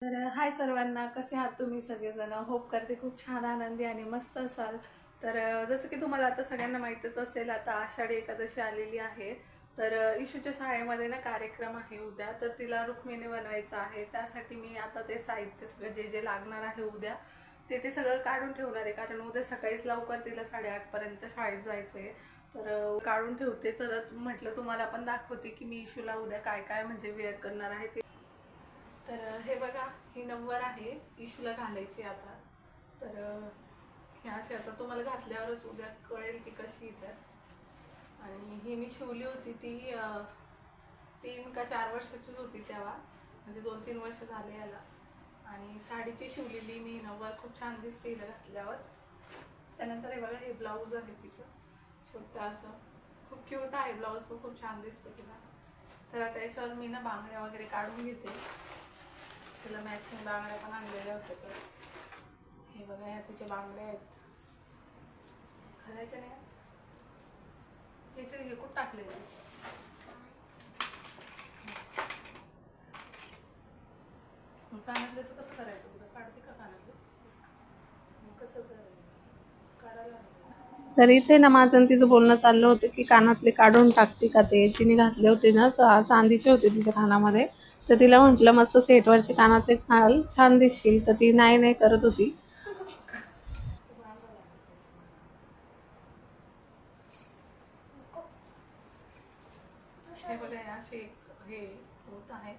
तर हाय सर्वांना, कसे आहात तुम्ही सगळेजण? होप करते खूप छान आनंदी आणि मस्त असाल. तर जसं की तुम्हाला आता सगळ्यांना माहीतच असेल, आता आषाढी एकादशी आलेली आहे. तर इशूच्या शाळेमध्ये ना कार्यक्रम आहे उद्या, तर तिला रुक्मिणी बनवायचं आहे. त्यासाठी मी आता ते साहित्य सगळं जे जे लागणार आहे उद्या ते सगळं काढून ठेवणार आहे, कारण उद्या सकाळीच लवकर तिला 8:30पर्यंत शाळेत जायचं आहे. तर काढून ठेवते. चला म्हटलं तुम्हाला पण दाखवते की मी इशूला उद्या काय काय म्हणजे वेअर करणार आहे ते. तर हे बघा, ही नंबर आहे, इशूला घालायची आता. तर ह्या अशी आता तुम्हाला घातल्यावरच उद्या कळेल ती कशी येतात. आणि ही मी शिवली होती ती 3 का 4 वर्षाचीच होती तेव्हा, म्हणजे 2-3 वर्ष झाले याला. आणि साडीची शिवलेली मी नंबर खूप छान दिसते हिला घातल्यावर. त्यानंतर हे बघा, हे ब्लाऊज आहे तिचं छोटं असं, खूप क्यूट आहे ब्लाऊज, पण खूप छान दिसते तिला. तर आता याच्यावर मी ना बांगड्या वगैरे काढून घेते. तिला मॅचिंग बांगड्या पण आणलेल्या होत्या. तर हे बघा, ह्या तिच्या बांगड्या आहेत, घालायच्या नाही. तिचे हे कुठं टाकलेले कानातल्याचं कसं करायचं? तुला काढते का कानातलं? कसं काढायला? तर इथे ना माझं आणि तिचं बोलणं चाललं होतं की कानातले काढून टाकते का, ते तिने घातले होते ना चांदीचे होते तिच्या कानामध्ये. तर तिला म्हटलं मस्त सेटवरचे कानातले घाल, छान दिसशील. तर ती नाही नाही करत होती. हे बघा, असे हे होत आहे.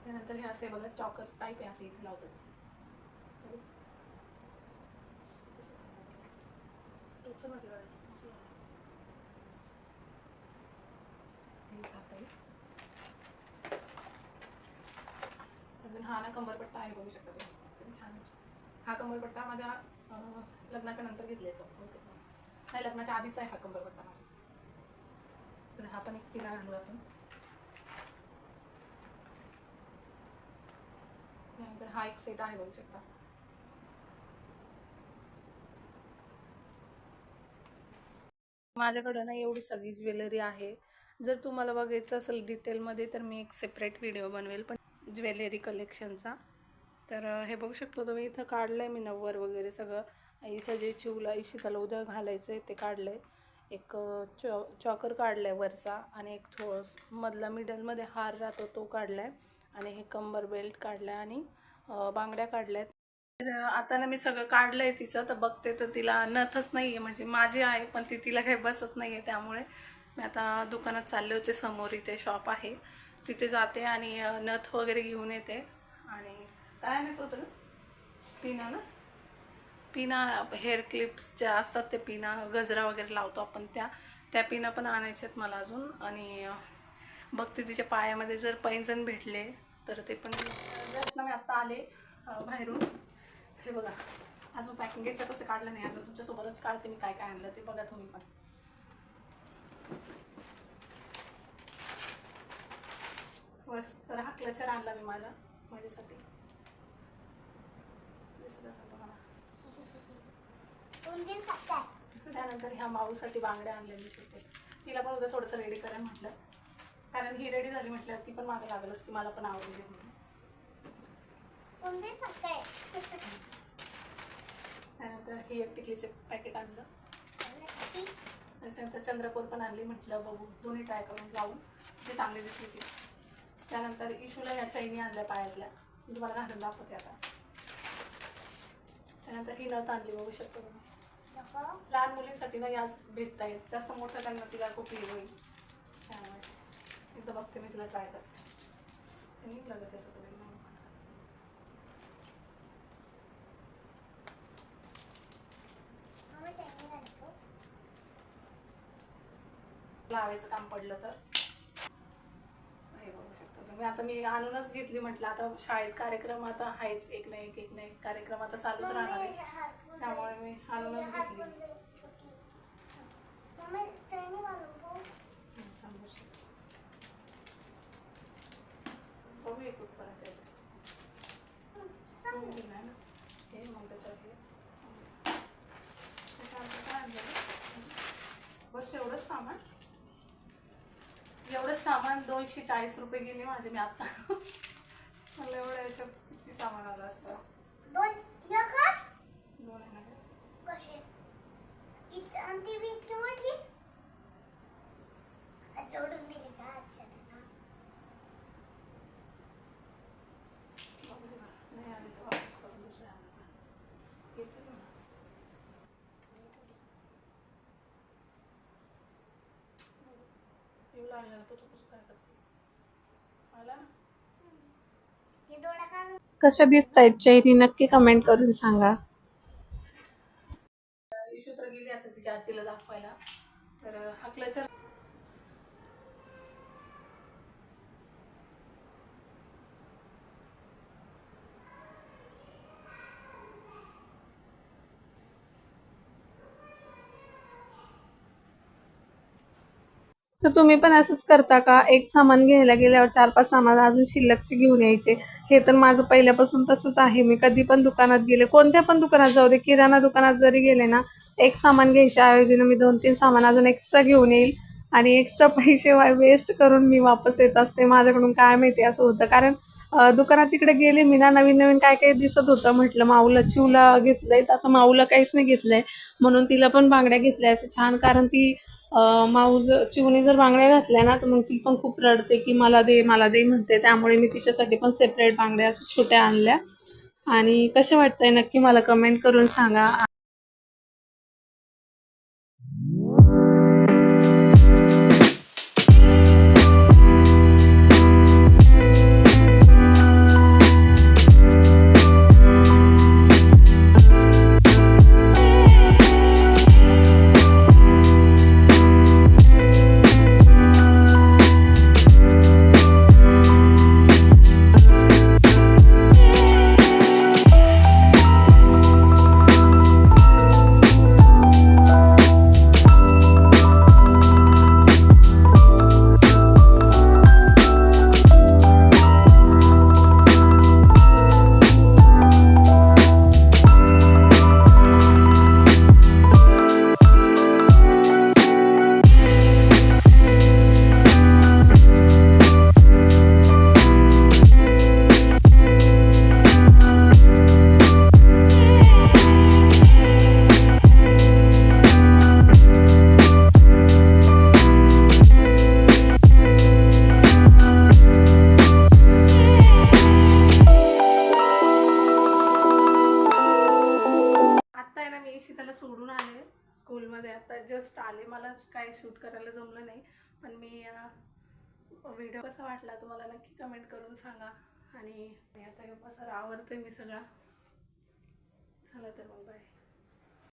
त्यानंतर हे असे बघा, चॉकर्स टाईप आहे, असे इथे लावतात. अजून हा ना कमरपट्टा आहे, बघू शकता तुम्ही किती छान आहे. हा कमरपट्टा माझ्या लग्नाच्या नंतर घेतल्याचा नाही, लग्नाच्या आधीचा आहे हा कमरपट्टा माझा. तर हा पण एक तिला घालू आपण. त्यानंतर हा एक सेट आहे, बघू शकता. माझ्याकडं ना एवढी सगळी ज्वेलरी आहे. जर तुम्हाला बघायचं असेल डिटेलमध्ये तर मी एक सेपरेट व्हिडिओ बनवेल, पण ज्वेलरी कलेक्शनचा. तर हे बघू शकतो तुम्ही, इथं काढलं आहे मी नव्वार वगैरे सगळं. इथं जे चिवला इशिताला उद्या घालायचं आहे ते काढलं आहे. एक चॉकर काढलं आहे वरचा, आणि एक मधला मिडलमध्ये हार राहतो तो काढला आहे. आणि हे कंबर बेल्ट काढला आहे, आणि बांगड्या काढल्या आहेत. तर आता ना मी सगळं काढलं आहे तिचं. तर बघते तर तिला नथच नाही आहे, म्हणजे माझी आहे पण ती तिला काही बसत नाही आहे. त्यामुळे मी आता दुकानात चालले होते, समोर इथे शॉप आहे तिथे जाते आणि नथ वगैरे घेऊन येते. आणि काय आणायचं होतं ना, पिना ना, पिना, हेअर क्लिप्स ज्या असतात ते पिना, गजरा वगैरे लावतो आपण, त्या त्या पिना पण आणायच्या आहेत मला अजून. आणि बघते तिच्या पायामध्ये जर पैंजण भेटले तर ते पण. जस्ट ना मी आत्ता आले बाहेरून. हे बघा, अजून पॅकिंग घ्यायचं कसं काढलं नाही अजून, तुमच्यासोबतच काढते मी काय काय आणलं ते, बघा तुम्ही पण. फर्स्ट तर हा क्लचर आणला मी माझ्यासाठी, दिसत असेल तुम्हाला. त्यानंतर ह्या माऊसाठी बांगड्या आणलेली छोटे, तिला पण उद्या थोडंसं रेडी करा म्हटलं, कारण ही रेडी झाली म्हटल्यावर ती पण मागे लागलंच की मला पण आवडली म्हणून. त्यानंतर ही एक टिकलीचे पॅकेट आणलं. त्याच्यानंतर चंद्रकोर पण आणली, म्हटलं बघू दोन्ही ट्राय करून लावून जे चांगली दिसली ती. त्यानंतर इशूला या चैनी आणल्या पायातल्या, मी तुम्हाला घालून दाखवते आता. त्यानंतर ही नथ आणली, बघू शकतो तुम्ही. लहान मुलींसाठी ना याच भेटता येत, जास्त मोठं त्यांना तिला खूप हे होईल. त्यामुळे एकदा बघते मी, तुला ट्राय करते. नीट लागत असं तुला लावायचं काम पडलं तर. हे बघू शकतो तुम्ही, आता मी आणूनच घेतली, म्हटलं आता शाळेत कार्यक्रम आता आहेच, एक ना एक एक ना एक कार्यक्रम आता चालूच राहणार आहे, त्यामुळे मी आणूनच घेतली. बघू एक कुठपर्यंत येते. हे मग त्याच्यावर हे त्याच्यानंतर काय आणलं बस एवढंच सामान 240 रुपये गेले माझे. मी आता मला एवढं याच्यात किती सामान आलं असतं. दोन आहे ना कसे जोडून दिली का? अच्छा नाही आली तर वापस करून दुसऱ्या घेते ना. येऊ लागलं ना तुझं कसं काय करते मला ना. कशा दिसतायत चैनी नक्की कमेंट करून सांगा. इशू तर गेली आता तिच्या आजीला दाखवायला. तर हकल्याच्या तर तुम्ही पण असंच करता का? एक सामान घ्यायला गेल्यावर 4-5 सामान अजून शिल्लकचे घेऊन यायचे. हे तर माझं पहिल्यापासून तसंच आहे. मी कधी पण दुकानात गेले, कोणत्या पण दुकानात जाऊ दे, किराणा दुकानात जरी गेले ना, एक सामान घ्यायच्या ऐवजी मी 2-3 सामान अजून एक्स्ट्रा घेऊन येईल आणि एक्स्ट्रा पैसे वेस्ट करून मी वापस येत असते. माझ्याकडून काय माहिती असं होतं. कारण दुकानात तिकडे गेले मी ना, नवीन नवीन काय काय दिसत होतं. म्हटलं माऊला चिवला घेतलंय, तर आता माऊला काहीच नाही घेतलंय, म्हणून तिला पण बांगड्या घेतल्या असं छान. कारण ती चिवने जर बांगड्या घातल्या ना, तर मग ती पण खूप रडते की मला दे मला दे म्हणते. त्यामुळे मी तिच्यासाठी पण सेपरेट बांगड्या असं छोट्या आणल्या. आणि कशा वाटतंय नक्की मला कमेंट करून सांगा. त्याला सोडून आले स्कूलमध्ये. आता जस्ट आले. मला काय शूट करायला जमलं नाही, पण मी व्हिडिओ कसा वाटला तुम्हाला नक्की कमेंट करून सांगा. आणि आता हे पसारा आवरते मी सगळा. चला तर मग बाय.